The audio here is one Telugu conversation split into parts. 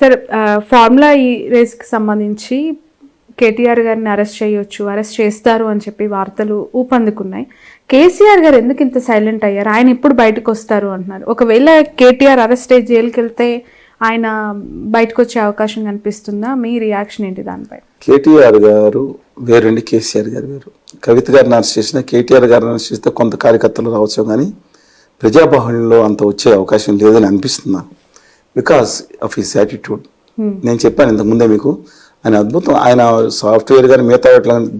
సార్ ఫార్ములా ఈ రేస్కి సంబంధించి కేటీఆర్ గారిని అరెస్ట్ చేస్తారు అని చెప్పి వార్తలు ఊపందుకున్నాయి. కేసీఆర్ గారు ఎందుకు ఇంత సైలెంట్ అయ్యారు? ఆయన ఇప్పుడు బయటకు వస్తారు అంటున్నారు. ఒకవేళ కేటీఆర్ అరెస్ట్ అయ్యి జైలుకి వెళ్తే ఆయన బయటకు వచ్చే అవకాశం కనిపిస్తుందా? మీ రియాక్షన్ ఏంటి దానిపై? కేటీఆర్ గారు వేరండి, కేసీఆర్ గారు వేరు. కవిత గారిని అరెస్ట్ చేసిన, కేటీఆర్ గారిని అరెస్ట్ చేస్తే కొంత కార్యకర్తలు రావచ్చు, కానీ ప్రజాబాహుళ్యంలో అంత వచ్చే అవకాశం లేదని అనిపిస్తుంది నాకు, బికాస్ ఆఫ్ హిస్ యాటిట్యూడ్. నేను చెప్పాను ఇంతకుముందే మీకు, ఆయన అద్భుతం. ఆయన సాఫ్ట్వేర్ కానీ మిగతా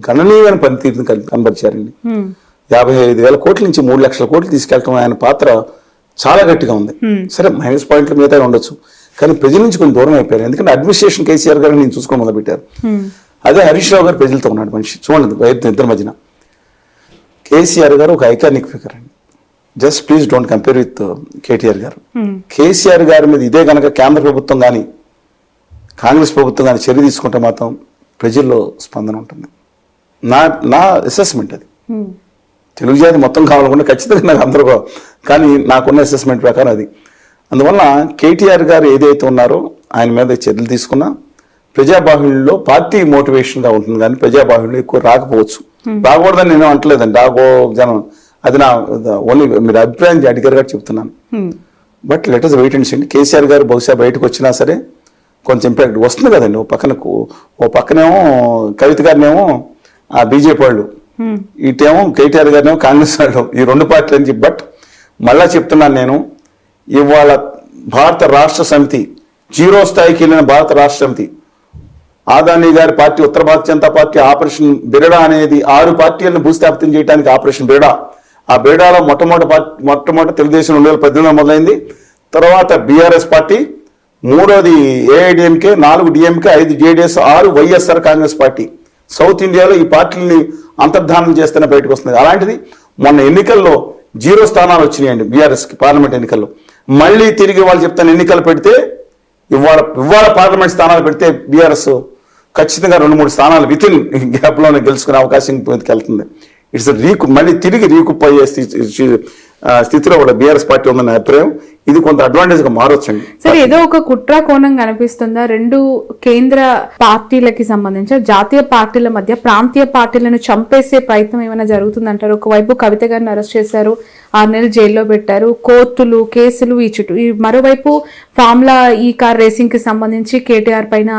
గణనీయమైన పనితీరుని కనబరిచారండి. 55,000 కోట్ల నుంచి 3 లక్షల కోట్లు తీసుకెళ్ళటం ఆయన పాత్ర చాలా గట్టిగా ఉంది. సరే మైనస్ పాయింట్లు మిగతా ఉండొచ్చు, కానీ ప్రజల నుంచి కొంచెం దూరం అయిపోయారు. ఎందుకంటే అడ్మినిస్ట్రేషన్ కేసీఆర్ గారు నేను చూసుకొని మొదలుపెట్టారు. అదే హరీష్ రావు గారు ప్రజలతో ఉన్నాడు మనిషి. చూడండి ఇద్దరి మధ్యన కేసీఆర్ గారు ఒక ఐకానిక్ ఫిగర్ అండి. Just please don't compare with KTR గారు. కేసీఆర్ గారి మీద ఇదే కనుక కేంద్ర ప్రభుత్వం కానీ కాంగ్రెస్ ప్రభుత్వం కానీ చర్య తీసుకుంటే మాత్రం ప్రజల్లో స్పందన ఉంటుంది. నా అసెస్మెంట్ అది. తెలుగు జాతి మొత్తం కావాలనుకుంటే ఖచ్చితంగా నాకు అందరూ, కానీ నాకున్న అసెస్మెంట్ ప్రకారం అది. అందువల్ల కేటీఆర్ గారు ఏదైతే ఉన్నారో ఆయన మీద చర్యలు తీసుకున్నా ప్రజాబాహుళ్యంలో పార్టీ మోటివేషన్గా ఉంటుంది, కానీ ప్రజాబాహుళ్యంలో ఎక్కువ రాకపోవచ్చు. రాకూడదని నేను అంటలేదండి, రాకో జనం అది నా ఓన్లీ మీరు అభిప్రాయం అడిగారు కాబట్టి చెప్తున్నాను. But let us wait and see. KCR గారు బహుశా బయటకు వచ్చినా సరే కొంచెం ఇంపాక్ట్ వస్తుంది కదండి. ఓ పక్కనేమో కవిత గారినేమో ఆ బీజేపీ వాళ్ళు, ఇటేమో కేటీఆర్ గారినేమో కాంగ్రెస్ వాళ్ళు, ఈ రెండు పార్టీలు అని చెప్పి. బట్ మళ్ళా చెప్తున్నాను నేను, ఇవాళ భారత రాష్ట్ర సమితి 0 స్థాయికి వెళ్ళిన భారత రాష్ట్ర సమితి, ఆదాని గారి పార్టీ ఉత్తర భారత జనతా పార్టీ ఆపరేషన్ బిరడా అనేది 6 పార్టీలను భూస్థాపితం చేయడానికి ఆపరేషన్ బిరడా. ఆ బిరడాలో మొట్టమొదటి తెలుగుదేశం 2018 మొదలైంది. తర్వాత బీఆర్ఎస్ పార్టీ, 3వది AIADMK, 4 DMK, 5 JDS, 6 YSR Congress party. South ఇండియాలో ఈ పార్టీలని అంతర్ధానం చేస్తేనే బయటకు వస్తుంది. అలాంటిది మొన్న ఎన్నికల్లో 0 స్థానాలు వచ్చినాయండి బీఆర్ఎస్కి పార్లమెంట్ ఎన్నికల్లో. మళ్ళీ తిరిగి వాళ్ళు చెప్తాను ఎన్నికలు పెడితే ఇవాళ పార్లమెంట్ స్థానాలు పెడితే బీఆర్ఎస్ ఖచ్చితంగా 2-3 స్థానాలు వితిన్ గ్యాప్లోనే గెలుచుకునే అవకాశం వెళ్తుంది. ఇట్స్ మళ్ళీ తిరిగి రీకుప్ అయ్యే స్థితిలో కూడా బీఆర్ఎస్ పార్టీ ఉందన్న అభిప్రాయం. ఇది కొంత అడ్వాంటేజ్ గా మారొచ్చండి. సరే, ఏదో ఒక కుట్ర కోణం కనిపిస్తుందా? 2 కేంద్ర పార్టీలకి సంబంధించిన జాతీయ పార్టీల మధ్య ప్రాంతీయ పార్టీలను చంపేసే ప్రయత్నం ఏమైనా జరుగుతుందంటారు? ఒకవైపు కవిత గారిని అరెస్ట్ చేశారు, 6 నెలలు జైల్లో పెట్టారు, కోర్టులు కేసులు ఈ చుట్టూ. మరోవైపు ఫార్ములా ఈ కార్ రేసింగ్ కి సంబంధించి కేటీఆర్ పైన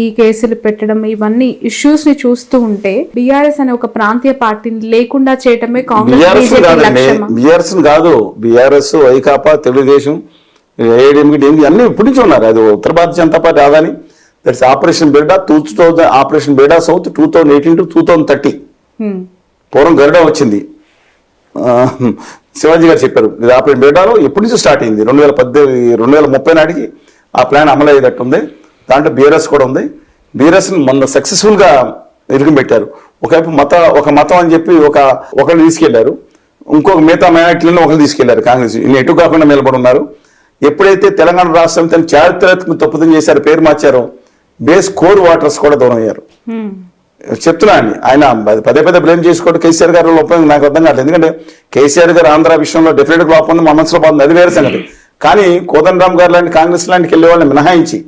ఈ కేసులు పెట్టడం, ఇవన్నీ ఇష్యూస్ ని చూస్తూ ఉంటే బీఆర్ఎస్ అనే ఒక ప్రాంతీయ పార్టీని లేకుండా చేయటమే కాంగ్రెస్ కాదు. బీఆర్ఎస్, వైకాపా, తెలుగుదేశం, ఏఐడిఎంకి అన్ని ఇప్పటి నుంచి ఉన్నారు. అది ఉత్తర భారత Janata party Adani, that's operation బిర్డా, ఆపరేషన్ బిర్డా సౌత్ 2018 to 2030. పూర్వం గరుడ వచ్చింది, శివాజీ గారు చెప్పారు. ఇది ఆపరేషన్ బిర్డాలో ఎప్పటి నుంచి స్టార్ట్ అయింది, 2030 నాటికి ఆ ప్లాన్ అమలు అయ్యేటట్టు ఉంది. దాంట్లో బీఆర్ఎస్ కూడా ఉంది. బీఆర్ఎస్ మొన్న సక్సెస్ఫుల్గా పెట్టారు. ఒక మతం అని చెప్పి ఒకళ్ళు తీసుకెళ్లారు, ఇంకొక మిగతా మైనార్టీలను ఒకరు తీసుకెళ్లారు. కాంగ్రెస్ ఎటు కాకుండా నిలబడి ఉన్నారు. ఎప్పుడైతే తెలంగాణ రాష్ట్రం తన చారిత్రాత్మక తప్పుదం చేశారు, పేరు మార్చారో, బేస్ కోర్ వాటర్స్ కూడా దూరం అయ్యారు. చెప్తున్నా అండి, ఆయన పదే బ్లేమ్ చేసుకోవడం కేసీఆర్ గారు లోపం నాకు అర్థం కావట్లేదు. ఎందుకంటే కేసీఆర్ గారు ఆంధ్ర విషయంలో డెఫినెట్గా లోపం ఉంది, మా మనసులో బాగుంది, అది వేరే సంగతి. కానీ కోదండరామ్ గారు లాంటి కాంగ్రెస్ లాంటికి వెళ్ళే వాళ్ళని మినహాయించి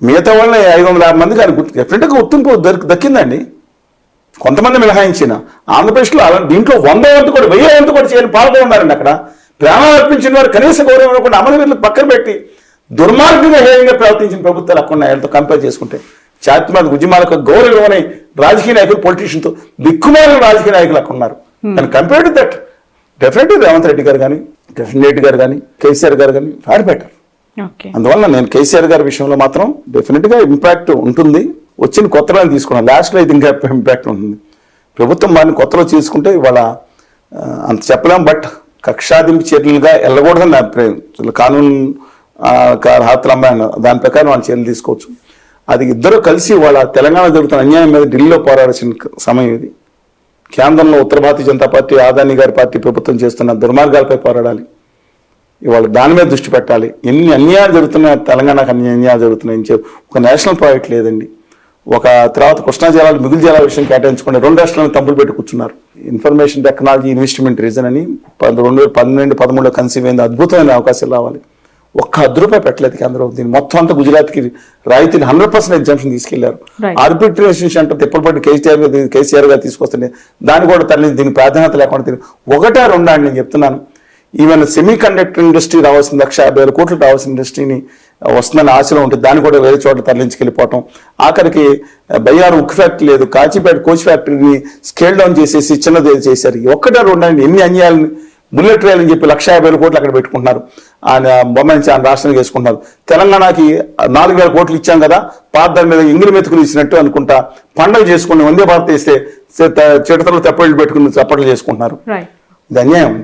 మిగతా వాళ్ళని 550 మందికి ఆయన డెఫినెట్గా గుర్తింపు దక్కిందండి. కొంతమంది మినహాయించిన ఆంధ్రప్రదేశ్లో దీంట్లో 100 వంతు కూడా 1000 వంతు కూడా చేయని పాల్గొన్నారండి. అక్కడ ప్రాణాలు అర్పించిన వారు కనీస గౌరవం ఇవ్వకుండా అమరవీరులకు పక్కన పెట్టి దుర్మార్గంగా హేయంగా ప్రవర్తించిన ప్రభుత్వాలు అక్కడ వాళ్ళతో కంపేర్ చేసుకుంటే చారిత్రక ఉద్యమాలకు గౌరవం రాజకీయ నాయకులు, పొలిటీషియన్తో దిక్కుమాలిన రాజకీయ నాయకులు అక్కడ ఉన్నారు. And compare to that definitely Revanth Reddy గారు కానీ, కిషన్ రెడ్డి గారు కానీ, కేసీఆర్ గారు కానీ ఫార్ బెటర్. అందువల్ల నేను కేసీఆర్ గారి విషయంలో మాత్రం డెఫినెట్గా ఇంపాక్ట్ ఉంటుంది. వచ్చిన కొత్తలో తీసుకున్నాను, లాస్ట్లో ఇది ఇంకా ఇంపాక్ట్ ఉంటుంది. ప్రభుత్వం వారిని కొత్తలో తీసుకుంటే ఇవాళ అంత చెప్పలేం. బట్ కక్షాదింపు చర్యలుగా వెళ్ళకూడదని నా అభిప్రాయం. కానూన్ హాతలమ్మాయి దాని ప్రకారం వాళ్ళు చర్యలు తీసుకోవచ్చు. అది ఇద్దరు కలిసి వాళ్ళ తెలంగాణ జరుగుతున్న అన్యాయం మీద ఢిల్లీలో పోరాడాల్సిన సమయం ఇది. కేంద్రంలో ఉత్తర భారతీయ జనతా పార్టీ, ఆదాని గారి పార్టీ ప్రభుత్వం చేస్తున్న దుర్మార్గాలపై పోరాడాలి. ఇవాళ దాని మీద దృష్టి పెట్టాలి. ఎన్ని అన్యాయాలు జరుగుతున్నాయి, తెలంగాణకు అన్ని అన్యాయాలు జరుగుతున్నాయి. ఒక నేషనల్ ప్రాజెక్ట్ లేదండి. తర్వాత కృష్ణా జిల్లాలు, మిగులు జిల్లాల విషయం కేటాయించుకుని 2 రాష్ట్రాలను తప్పులు పెట్టి కూర్చున్నారు. ఇన్ఫర్మేషన్ టెక్నాలజీ ఇన్వెస్ట్మెంట్ రీజన్ అని 2012-13 కన్సీవ్ అయింది. అద్భుతమైన అవకాశాలు రావాలి. ఒక్క ₹10 పెట్టలేదు కేంద్రం. దీన్ని మొత్తం అంతా గుజరాత్కి రాయితీని 100% ఎగ్జామ్షన్ తీసుకెళ్లారు. Right. ఆర్బిట్రేషన్ సెంటర్ తిప్పలపట్టి కేసీఆర్ గారు తీసుకొస్తుండే దాన్ని కూడా తల్లి దీని ప్రాధాన్యత లేకుండా ఒకటా రెండా అని నేను చెప్తున్నాను. ఈవెన్ సెమీ కండక్టర్ ఇండస్ట్రీ రావాల్సిన 1,50,000 కోట్లు రావాల్సిన ఇండస్ట్రీని వస్తుందని ఆశలో ఉంటుంది. దాన్ని కూడా వేరే చోట్ల తరలించుకెళ్ళిపోవటం. ఆఖరికి బయ్యారు ఉక్కు ఫ్యాక్టరీ లేదు, కాచిపేట కోచ్ ఫ్యాక్టరీని స్కేల్ డౌన్ చేసేసి చిన్నది చేశారు. ఒక్కటా రెండా ఎన్ని అన్యాయాలని బుల్లెట్ రైలు అని చెప్పి 1,50,000 కోట్లు అక్కడ పెట్టుకుంటున్నారు. ఆయన బొమ్మ నుంచి ఆయన రాష్ట్రానికి వేసుకుంటున్నారు. తెలంగాణకి 4,000 కోట్లు ఇచ్చాం కదా, పాత మీద ఇంగిలి మెతుకులు ఇచ్చినట్టు అనుకుంటా పండుగ చేసుకుని వందే భారత్ వేస్తే చిడతలు తెప్పళ్ళు పెట్టుకుని చప్పట్లు చేసుకుంటున్నారు. ఇది అన్యాయం అండి.